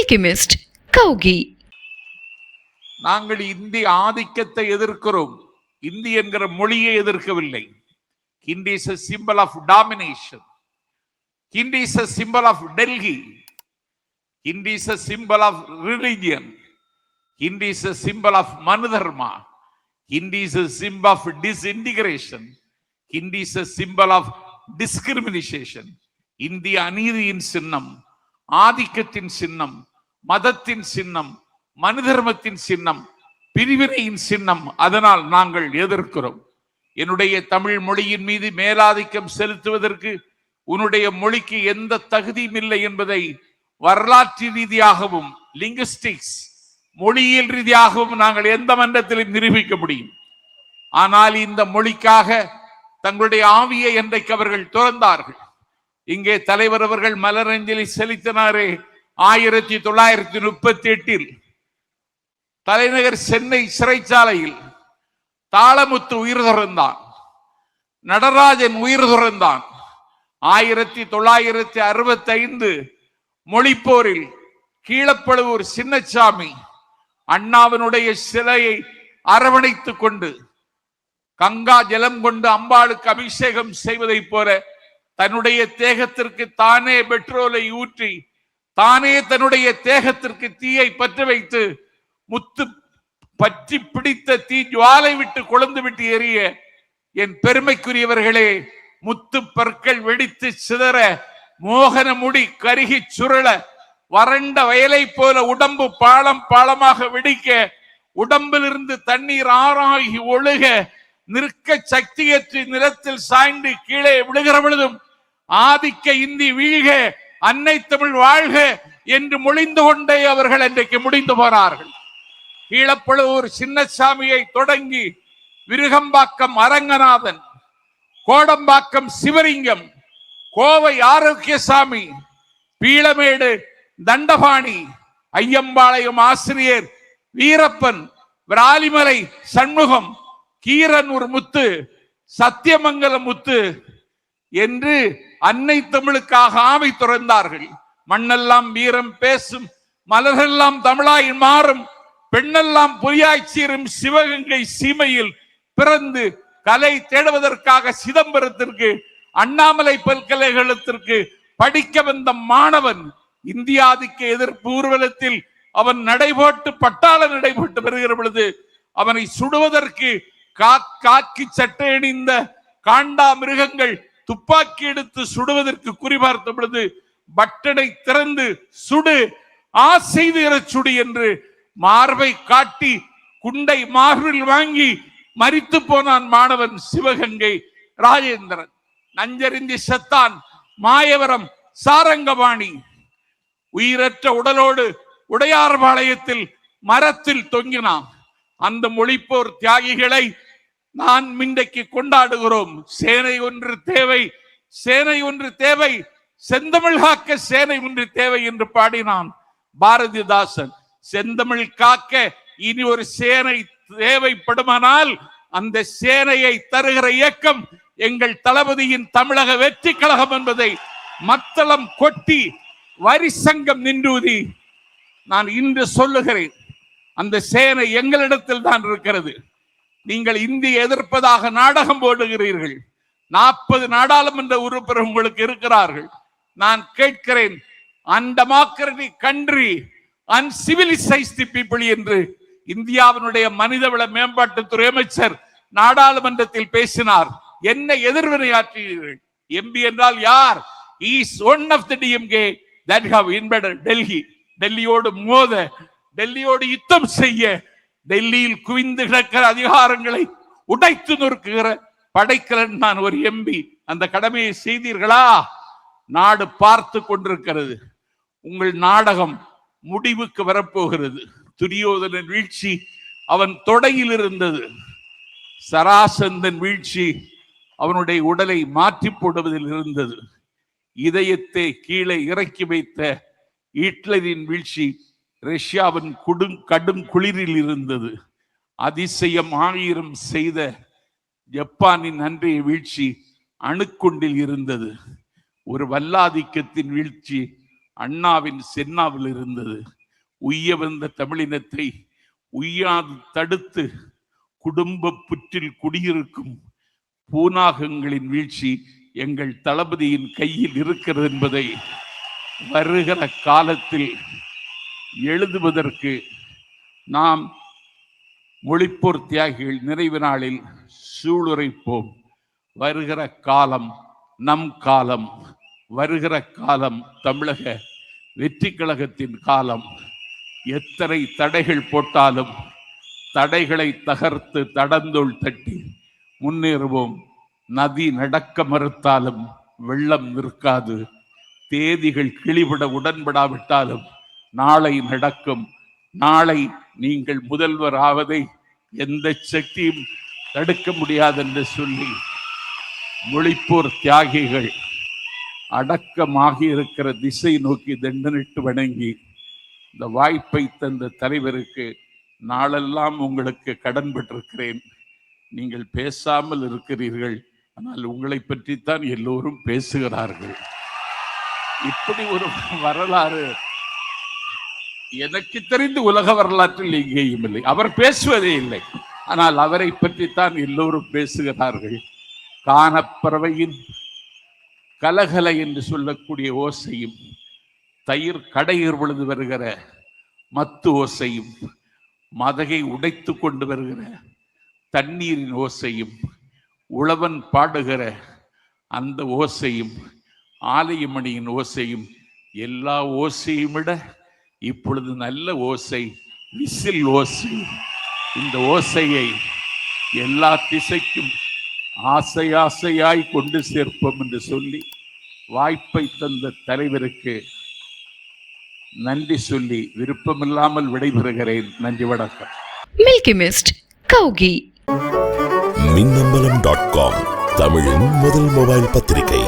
Alchemist, Kaugi. நாங்கள் இந்தி ஆதிக்கத்தை எதிர்க்கிறோம். இந்தி என்கிற மொழியை எதிர்க்கவில்லை. Hindi is a symbol of domination. Hindi is a symbol of Delhi. Hindi is a symbol of religion. Hindi is a symbol of Manudharma. Hindi is a symbol of disintegration. Hindi is a symbol of discrimination. Hindi அநீதியின் சின்னம், ஆதிக்கத்தின் சின்னம், மதத்தின் சின்னம், மனுதர்மத்தின் சின்னம், பிரிவினையின் சின்னம். அதனால் நாங்கள் எதிர்க்கிறோம். என்னுடைய தமிழ் மொழியின் மீது மேலாதிக்கம் செலுத்துவதற்கு உன்னுடைய மொழிக்கு எந்த தகுதியும் இல்லை என்பதை வரலாற்று ரீதியாகவும் லிங்குஸ்டிக்ஸ் மொழியியல் ரீதியாகவும் நாங்கள் எந்த மன்றத்திலும் நிரூபிக்க முடியும். ஆனால் இந்த மொழிக்காக தங்களுடைய ஆவியை என்றைக்கு அவர்கள் துறந்தார்கள். இங்கே தலைவர் அவர்கள் மலரஞ்சலி செலுத்தினாரே 1938 தலைநகர் சென்னை சிறைச்சாலையில் தாளமுத்து உயிர் துறந்தான், நடராஜன் உயிர் துறந்தான். 1965 மொழிப்போரில் கீழப்பழுவூர் சின்னசாமி அண்ணாவினுடைய சிலையை அரவணைத்துக் கொண்டு கங்கா ஜலம் கொண்டு அம்பாளுக்கு அபிஷேகம் செய்வதை போல தன்னுடைய தேகத்திற்கு தானே பெட்ரோலை ஊற்றி தானே தன்னுடைய தேகத்திற்கு தீயை பற்ற வைத்து முத்து பற்றி பிடித்த தீ ஜுவாலை விட்டு கொழுந்து விட்டு எரிய என் பெருமைக்குரியவர்களே, முத்து பற்கள் வெடித்து சிதற, மோகன முடி கருகி சுருள, வறண்ட வயலை போல உடம்பு பாலம் பாலமாக வெடிக்க, உடம்பிலிருந்து தண்ணீர் ஆறாகி ஒழுக, நிற்க சக்தியற்று நிலத்தில் சாய்ந்து கீழே விழுகிற பொழுதும் ஆதிக்க இந்தி வீழ்க, அன்னை தமிழ் வாழ்க என்று மொழிந்து கொண்டே அவர்கள் அன்றைக்கு முடிந்து போனார்கள். கீழப்பழுவூர் சின்னசாமியை தொடங்கி விருகம்பாக்கம் அரங்கநாதன், கோடம்பாக்கம் சிவலிங்கம், கோவை ஆரோக்கியசாமி, பீளமேடு தண்டபாணி, ஐயம்பாளையம் ஆசிரியர் வீரப்பன், விராலிமலை சண்முகம், கீரனூர் முத்து, சத்தியமங்கலம் முத்து என்று அன்னை தமிழுக்காக ஆவி துறந்தார்கள். மண்ணெல்லாம் வீரம் பேசும், மலரெல்லாம் தமிழாய் மாறும், பெண்ணெல்லாம் பொய்யாய் சீரும் சிவகங்கை சீமையில் பிறந்து கலை தேடுவதற்காக சிதம்பரத்திற்கு அண்ணாமலை பல்கலைக்கழகத்திற்கு படிக்க வந்த மாணவன் இந்தியாதிக்க எதிர்ப்பு ஊர்வலத்தில் அவன் நடைபோட்டு பட்டாள நடைபோட்டு வருகிற பொழுது அவனை சுடுவதற்கு காக்கி சட்டை அணிந்த காண்டா மிருகங்கள் துப்பாக்கி எடுத்து சுடுவதற்கு குறிபார்த்த பொழுது பட்டனை திறந்து சுடு, ஆசை தீர சுடு என்று மார்பை காட்டி குண்டை மார்பில் வாங்கி மரித்து போனான் மாணவன் சிவகங்கை ராஜேந்திரன். நஞ்சறிந்தி செத்தான் மாயவரம் சாரங்கபாணி. உயிரற்ற உடலோடு உடையார்பாளையத்தில் மரத்தில் தொங்கினான். அந்த மொழிப்போர் தியாகிகளை நான் இன்றைக்கு கொண்டாடுகிறோம். சேனை ஒன்று தேவை, சேனை ஒன்று தேவை, செந்தமிழ் காக்க சேனை ஒன்று தேவை என்று பாடினான் பாரதிதாசன். செந்தமிழ் காக்க இனி ஒரு சேனை தேவைப்படுமானால் அந்த சேனையை தருகிற இயக்கம் எங்கள் தளபதியின் தமிழக வெற்றி கழகம் என்பதை மத்தளம் கொட்டி வரி சங்கம் நின்றூதி நான் இன்று சொல்லுகிறேன். அந்த சேனை எங்களிடத்தில் தான் இருக்கிறது. நீங்கள் இந்திய எதிர்ப்பதாக நாடகம் போடுகிறீர்கள். 40 நாடாளுமன்ற உறுப்பினர் உங்களுக்கு இருக்கிறார்கள். நான் கேட்கிறேன், அன்டெமோக்ராட்டிக் கண்ட்ரி, அன்சிவிலைஸ்டு பீப்புள் என்று இந்தியாவினுடைய மனிதவள மேம்பாட்டுத்துறை அமைச்சர் நாடாளுமன்றத்தில் பேசினார். என்ன எதிர்வினையாற்றுகிறீர்கள்? எம்பி என்றால் யார்? Is one of the DMK that have invaded Delhi. டெல்லியோடு மோத, டெல்லியோடு யுத்தம் செய்ய, டெல்லியில் குவிந்து கிடக்கிற அதிகாரங்களை உடைத்து நொறுக்குகிற படைக்கலன் நான் ஒரு எம்பி. அந்த கடமையை செய்தீர்களா? நாடு பார்த்து கொண்டிருக்கிறது. உங்கள் நாடகம் முடிவுக்கு வரப்போகிறது. துரியோதனன் வீழ்ச்சி அவன் தொடையில் இருந்தது. சராசந்தன் வீழ்ச்சி அவனுடைய உடலை மாற்றி போடுவதில் இருந்தது. இதயத்தை கீழே இறக்கி வைத்த ஹிட்லரின் வீழ்ச்சி ரஷ்யாவின் கடும் குளிரில் இருந்தது. அதிசயம் 1000 செய்த ஜப்பானின் அன்றைய வீழ்ச்சி அணுக்குண்டில் இருந்தது. ஒரு வல்லாதிக்கத்தின் வீழ்ச்சி அண்ணாவின் சென்னாவில் இருந்தது. உய்ய வந்த தமிழினத்தை உய்யாது தடுத்து குடும்ப புற்றில் குடியிருக்கும் பூனாகங்களின் வீழ்ச்சி எங்கள் தளபதியின் கையில் இருக்கிறது என்பதை வருகிற காலத்தில் எழுதுவதற்கு நாம் மொழிப்போர் தியாகிகள் நிறைவு நாளில் சூளுரைப்போம். வருகிற காலம் நம் காலம், வருகிற காலம் தமிழக வெற்றி கழகத்தின் காலம். எத்தனை தடைகள் போட்டாலும் தடைகளை தகர்த்து தடந்தோள் தட்டி முன்னேறுவோம். நதி நடக்க மறுத்தாலும் வெள்ளம் நிற்காது. தேதிகள் கிளிபட உடன்படாவிட்டாலும் நாளை நடக்கும். நாளை நீங்கள் முதல்வர் ஆவதை எந்த சக்தியும் தடுக்க முடியாது என்று சொல்லி மொழிப்போர் தியாகிகள் அடக்கமாகி இருக்கிற திசை நோக்கி தண்டனிட்டு வணங்கி இந்த வாய்ப்பை தந்த தலைவருக்கு நாளெல்லாம் உங்களுக்கு கடன் பட்டிருக்கிறேன். நீங்கள் பேசாமல் இருக்கிறீர்கள், ஆனால் உங்களை பற்றித்தான் எல்லோரும் பேசுகிறார்கள். இப்படி ஒரு வரலாறு எனக்கு தெரிந்து உலக வரலாற்றில் எங்கேயும் இல்லை. அவர் பேசுவதே இல்லை, ஆனால் அவரை பற்றித்தான் எல்லோரும் பேசுகிறார்கள். கானப்பறவையின் கலகலை என்று சொல்லக்கூடிய ஓசையும், தயிர் கடையர் பொழுது வருகிற மத்து ஓசையும், மதகை உடைத்து கொண்டு வருகிற தண்ணீரின் ஓசையும், உழவன் பாடுகிற அந்த ஓசையும், ஆலயமணியின் ஓசையும், எல்லா ஓசையும் விட இப்பொழுது நல்ல ஓசை விசில் ஓசை. இந்த ஓசையை எல்லா திசைக்கும் ஆசை ஆசையாய் கொண்டு சேர்ப்போம் என்று சொல்லி வாய்ப்பை தந்த தலைவருக்கு நன்றி சொல்லி விருப்பமில்லாமல் விடைபெறுகிறேன். நன்றி, வணக்கம். Milky mist கௌகி. மின்னம்பலம்.com தமிழின் முதல் மொபைல் பத்திரிகை.